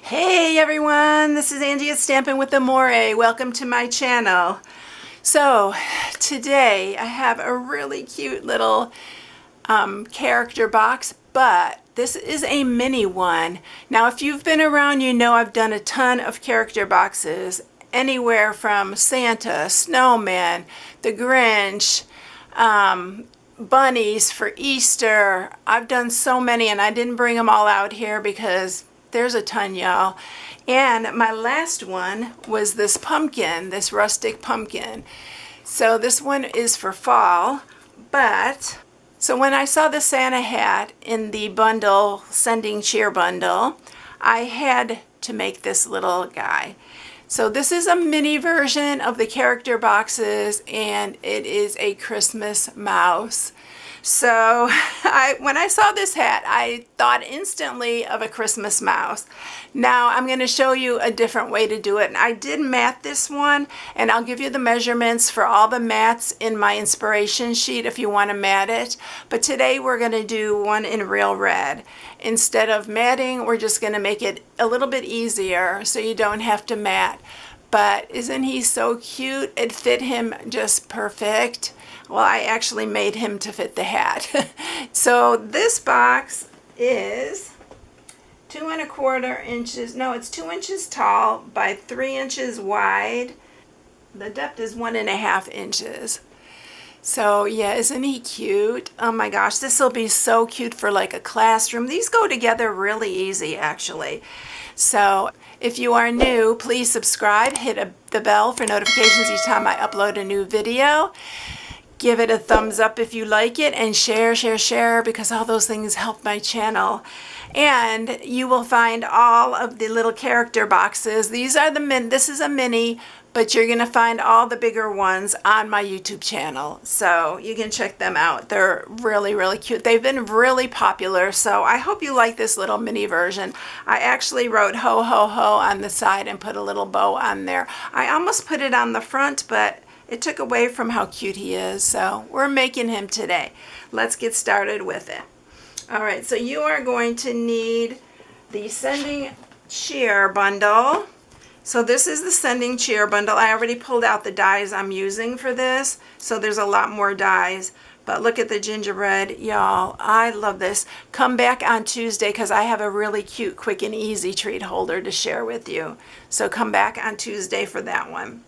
Hey everyone, this is Angie at Stampingwithamore. Welcome to my channel. So today I have a really cute little character box, but this is a mini one. Now if you've been around, you know I've done a ton of character boxes, anywhere from Santa, Snowman, the Grinch, bunnies for Easter. I've done so many and I didn't bring them all out here because there's a ton, y'all. And my last one was this pumpkin, this rustic pumpkin. So this one is for fall, but so when I saw the Santa hat in the bundle, sending cheer bundle, I had to make this little guy. So this is a mini version of the character boxes, and it is a Christmas mouse. So when I saw this hat, I thought instantly of a Christmas mouse. Now I'm going to show you a different way to do it. And I did mat this one, and I'll give you the measurements for all the mats in my inspiration sheet if you want to mat it. But today we're going to do one in real red. Instead of matting, we're just going to make it a little bit easier so you don't have to mat. But isn't he so cute? It fit him just perfect. Well, I actually made him to fit the hat. So this box is 2¼ inches. No, it's 2 inches tall by 3 inches wide. The depth is 1½ inches. So yeah, isn't he cute? Oh my gosh, this will be so cute for like a classroom. These go together really easy, actually. So if you are new, please subscribe, hit the bell for notifications each time I upload a new video. Give it a thumbs up if you like it, and share, because all those things help my channel. And you will find all of the little character boxes. These are this is a mini, but you're going to find all the bigger ones on my YouTube channel. So you can check them out. They're really, really cute. They've been really popular, so I hope you like this little mini version. I actually wrote ho, ho, ho on the side and put a little bow on there. I almost put it on the front, but it took away from how cute he is, so we're making him today. Let's get started with it. All right, so you are going to need the sending cheer bundle. So this is the sending cheer bundle. I already pulled out the dies I'm using for this, so there's a lot more dies. But look at the gingerbread, y'all. I love this. Come back on Tuesday because I have a really cute, quick and easy treat holder to share with you. So come back on Tuesday for that one.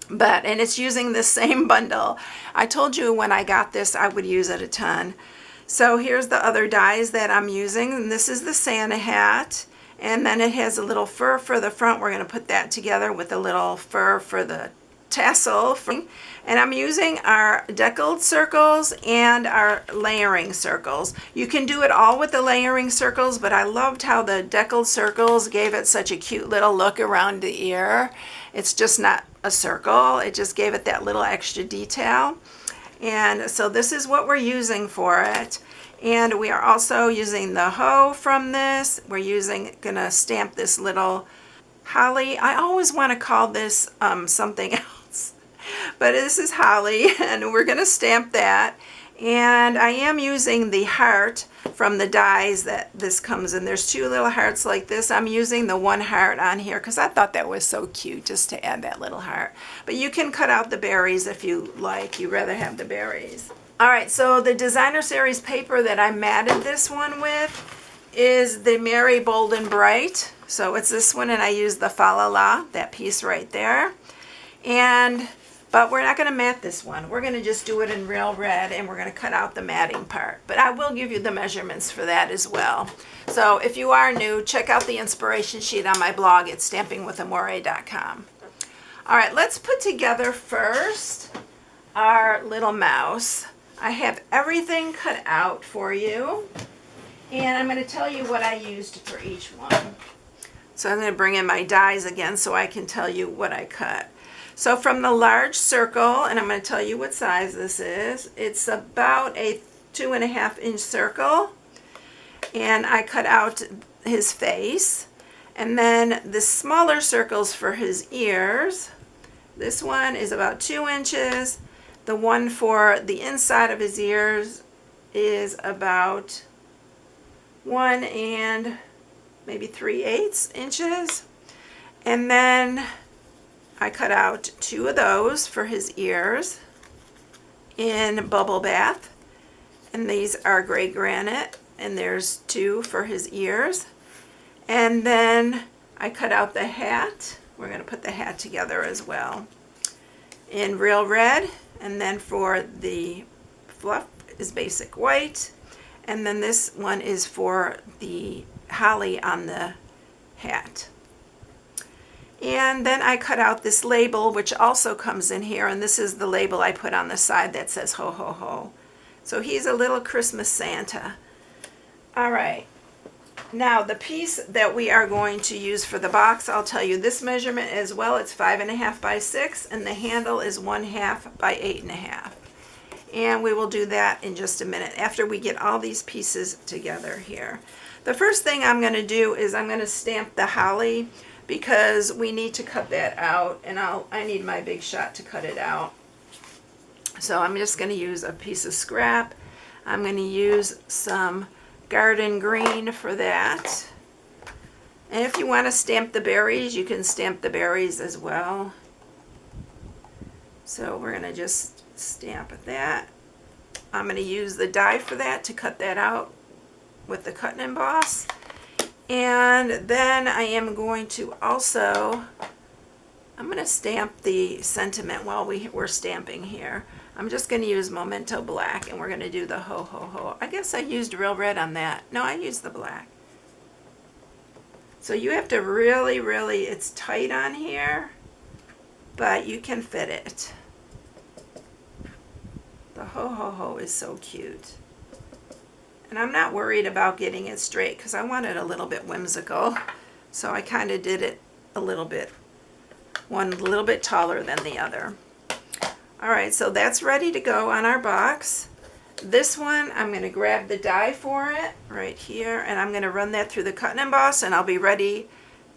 And it's using the same bundle. I told you when I got this I would use it a ton. So here's the other dies that I'm using, and this is the Santa hat, and then it has a little fur for the front. We're going to put that together with a little fur for the tassel. And I'm using our deckled circles and our layering circles. You can do it all with the layering circles, but I loved how the deckled circles gave it such a cute little look around the ear. It's just not a circle, it just gave it that little extra detail. And so this is what we're using for it. And we are also using the hoe from this. We're gonna stamp this little holly. I always want to call this something else, but this is holly, and we're gonna stamp that. And I am using the heart from the dies that this comes in. There's 2 little hearts like this. I'm using the 1 heart on here because I thought that was so cute just to add that little heart. But you can cut out the berries if you like. You'd rather have the berries. All right, so the designer series paper that I matted this one with is the Merry Bold and Bright. So it's this one, and I used the Fa La La, that piece right there. But we're not going to mat this one. We're going to just do it in real red, and we're going to cut out the matting part. But I will give you the measurements for that as well. So if you are new, check out the inspiration sheet on my blog at stampingwithamore.com. All right, let's put together first our little mouse. I have everything cut out for you, and I'm going to tell you what I used for each one. So I'm going to bring in my dies again so I can tell you what I cut. So from the large circle, and I'm going to tell you what size this is, it's about a 2½ inch circle, and I cut out his face. And then the smaller circles for his ears, this one is about 2 inches. The one for the inside of his ears is about 1 1/4 maybe 3/8 inches. And then I cut out 2 of those for his ears in Bubble Bath. And these are gray granite, and there's 2 for his ears. And then I cut out the hat. We're going to put the hat together as well in Real Red. And then for the fluff is basic white. And then this one is for the holly on the hat. And then I cut out this label, which also comes in here, and this is the label I put on the side that says ho ho ho. So he's a little Christmas Santa. All right. Now the piece that we are going to use for the box, I'll tell you this measurement as well. It's 5.5 by 6, and the handle is 1/2 by 8.5. And we will do that in just a minute after we get all these pieces together here. The first thing I'm going to do is I'm going to stamp the holly, because we need to cut that out, and I need my big shot to cut it out. So I'm just going to use a piece of scrap. I'm going to use some garden green for that. And if you want to stamp the berries, you can stamp the berries as well. So we're going to just stamp that. I'm going to use the die for that to cut that out with the cut and emboss. And then I am going to also, I'm going to stamp the sentiment while we're stamping here. I'm just going to use Memento Black, and we're going to do the ho ho ho. I guess I used Real Red on that. No, I used the black. So you have to really, it's tight on here, but you can fit it. The ho ho ho is so cute. And I'm not worried about getting it straight because I want it a little bit whimsical. So I kind of did it a little bit, one a little bit taller than the other. All right, so that's ready to go on our box. This one, I'm going to grab the die for it right here, and I'm going to run that through the cut and emboss, and I'll be ready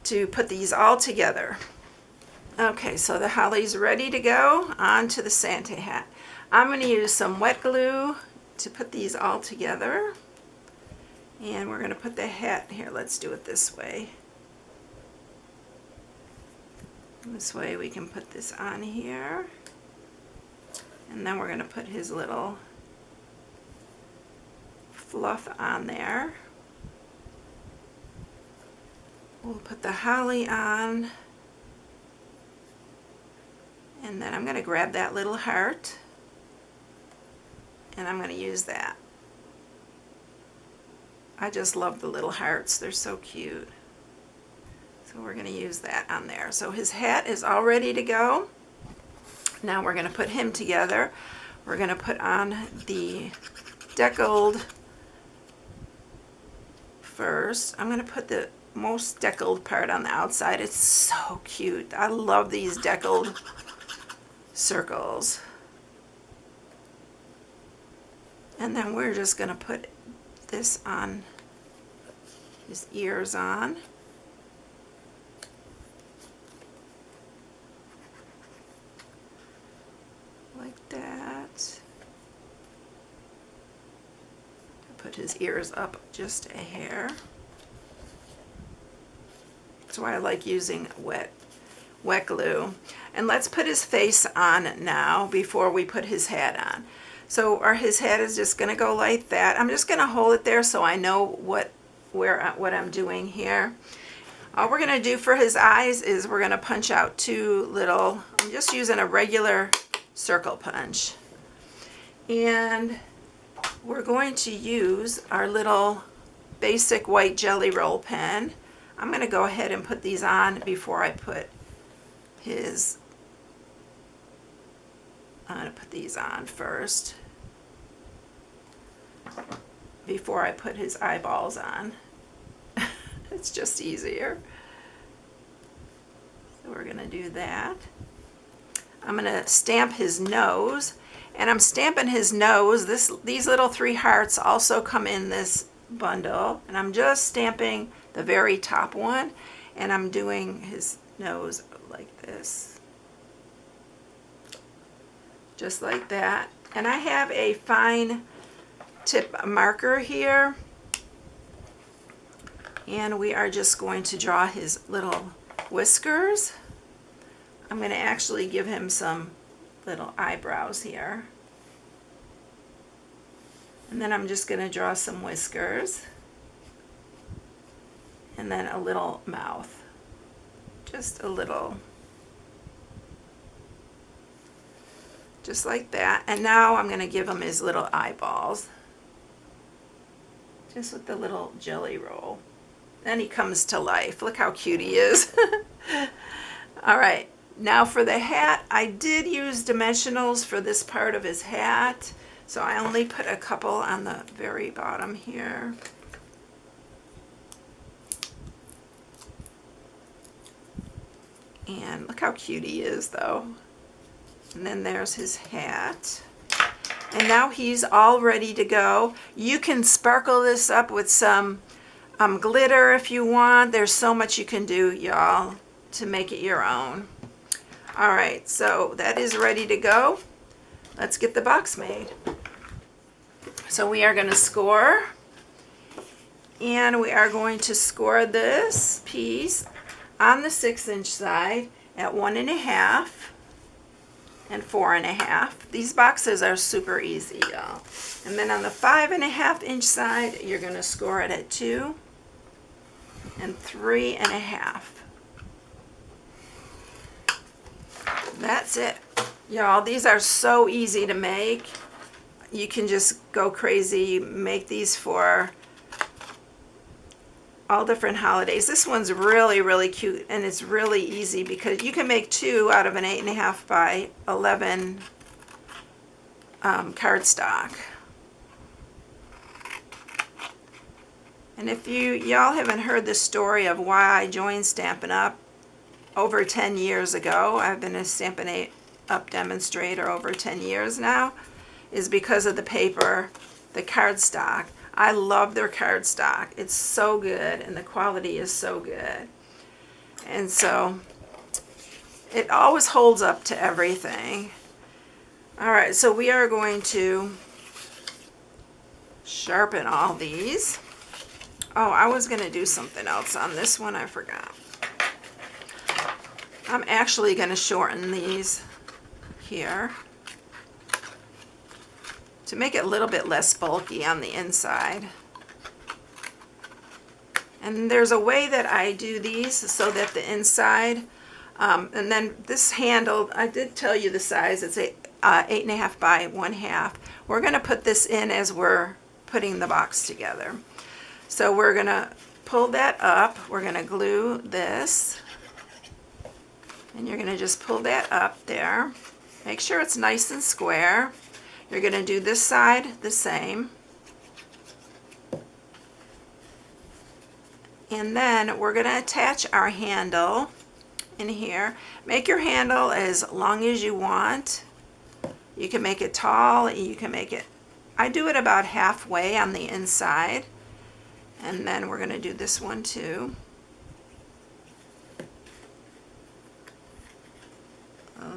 to put these all together. Okay, so the holly's ready to go onto the Santa hat. I'm going to use some wet glue to put these all together, and we're going to put the hat here. Let's do it this way. This way we can put this on here, and then we're going to put his little fluff on there. We'll put the holly on, and then I'm going to grab that little heart, and I'm going to use that. I just love the little hearts. They're so cute. So we're going to use that on there. So his hat is all ready to go. Now we're going to put him together. We're going to put on the deckled first. I'm going to put the most deckled part on the outside. It's so cute. I love these deckled circles. And then we're just going to put this on his ears on. Like that. Put his ears up just a hair. That's why I like using wet glue. And let's put his face on now before we put his hat on. So his hat is just going to go like that. I'm just going to hold it there so I know what I'm doing here. All we're going to do for his eyes is we're going to punch out two little, I'm just using a regular circle punch. And we're going to use our little basic white jelly roll pen. I'm going to go ahead and put these on before I put his, I'm going to put these on first before I put his eyeballs on. It's just easier. So we're going to do that. I'm going to stamp his nose, and I'm stamping his nose. These little 3 hearts also come in this bundle, and I'm just stamping the very top one, and I'm doing his nose like this. Just like that. And I have a fine tip marker here, And we are just going to draw his little whiskers. I'm going to actually give him some little eyebrows here. And then I'm just going to draw some whiskers. And then a little mouth. Just a little. Just like that. And now I'm going to give him his little eyeballs. Just with the little jelly roll. Then he comes to life. Look how cute he is. All right. Now for the hat, I did use dimensionals for this part of his hat. So I only put a couple on the very bottom here. And look how cute he is though. And then there's his hat. And now he's all ready to go. You can sparkle this up with some glitter if you want. There's so much you can do, y'all, to make it your own. All right, so that is ready to go. Let's get the box made. So we are going to score. And we are going to score this piece on the 6-inch side at 1.5 and 4.5. These boxes are super easy, y'all. And then on the 5.5-inch side, you're going to score it at 2 and 3.5. That's it, y'all. These are so easy to make. You can just go crazy, make these for all different holidays. This one's really, really cute, and it's really easy because you can make 2 out of an 8.5 by 11 cardstock. And if y'all haven't heard the story of why I joined Stampin' Up! Over 10 years ago, I've been a Stampin' Up! Demonstrator over 10 years now, is because of the paper, the cardstock. I love their cardstock. It's so good and the quality is so good. And so it always holds up to everything. All right, so we are going to sharpen all these. Oh, I was going to do something else on this one. I forgot. I'm actually going to shorten these here to make it a little bit less bulky on the inside. And there's a way that I do these so that the inside, and then this handle, I did tell you the size, it's 8.5 by 1/2. We're going to put this in as we're putting the box together. So we're going to pull that up, we're going to glue this, and you're going to just pull that up there. Make sure it's nice and square. You're going to do this side the same. And then we're going to attach our handle in here. Make your handle as long as you want. You can make it tall, you can make it, I do it about halfway on the inside. And then we're going to do this one too.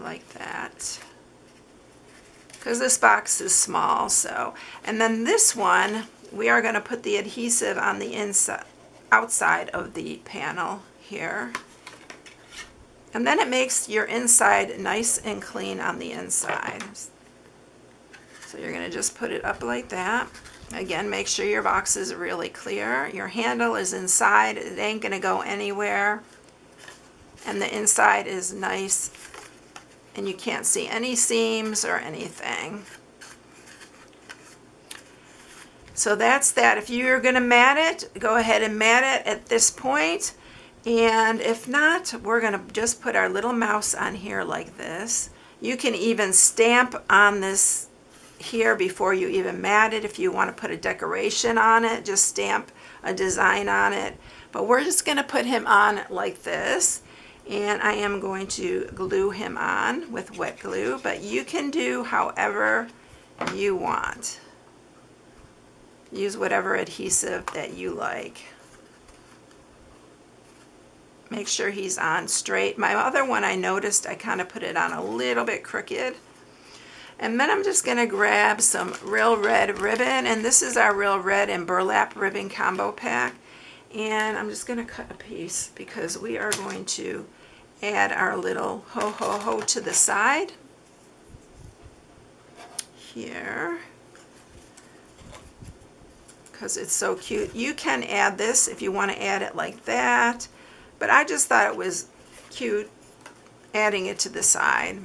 Like that. Because this box is small, so. And then this one, we are going to put the adhesive on the inside, outside of the panel here. And then it makes your inside nice and clean on the inside. So you're going to just put it up like that. Again, make sure your box is really clear. Your handle is inside. It ain't going to go anywhere. And the inside is nice. And you can't see any seams or anything. So that's that. If you're going to mat it, go ahead and mat it at this point. And if not, we're going to just put our little mouse on here like this. You can even stamp on this here before you even mat it. If you want to put a decoration on it, just stamp a design on it. But we're just going to put him on like this. And I am going to glue him on with wet glue, but you can do however you want. Use whatever adhesive that you like. Make sure he's on straight. My other one, I noticed I kind of put it on a little bit crooked. And then I'm just going to grab some Real Red ribbon, and this is our Real Red and Burlap ribbon combo pack. And I'm just going to cut a piece because we are going to add our little ho ho ho to the side here because it's so cute. You can add this if you want to add it like that, but I just thought it was cute adding it to the side.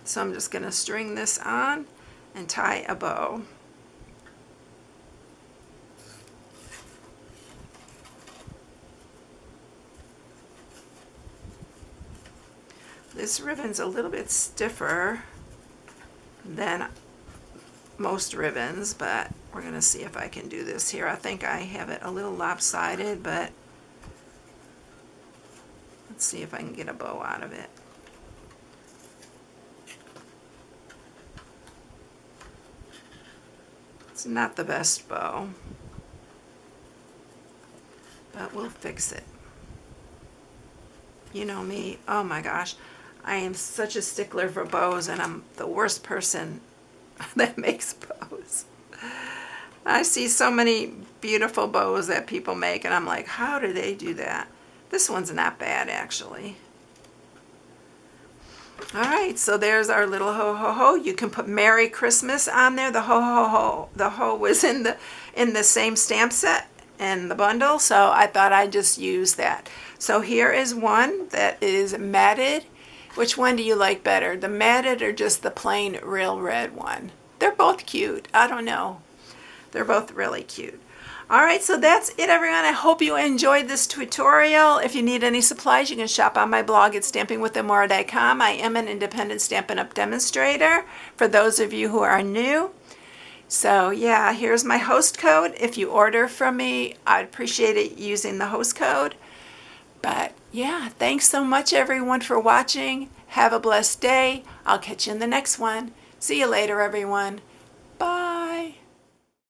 So I'm just going to string this on and tie a bow. This ribbon's a little bit stiffer than most ribbons, but we're going to see if I can do this here. I think I have it a little lopsided, but let's see if I can get a bow out of it. It's not the best bow, but we'll fix it. You know me, oh my gosh, I am such a stickler for bows, and I'm the worst person that makes bows. I see so many beautiful bows that people make, and I'm like, how do they do that? This one's not bad, actually. All right, so there's our little ho ho ho. You can put Merry Christmas on there. The ho ho ho, the ho was in the same stamp set and the bundle, so I thought I'd just use that. So here is one that is matted. Which one do you like better, the matted or just the plain real red one? They're both cute. I don't know. They're both really cute. All right, so that's it, everyone. I hope you enjoyed this tutorial. If you need any supplies, you can shop on my blog at stampingwithamore.com. I am an independent Stampin' Up! Demonstrator for those of you who are new. So yeah, here's my host code. If you order from me, I'd appreciate it using the host code. But yeah, thanks so much, everyone, for watching. Have a blessed day. I'll catch you in the next one. See you later, everyone. Bye.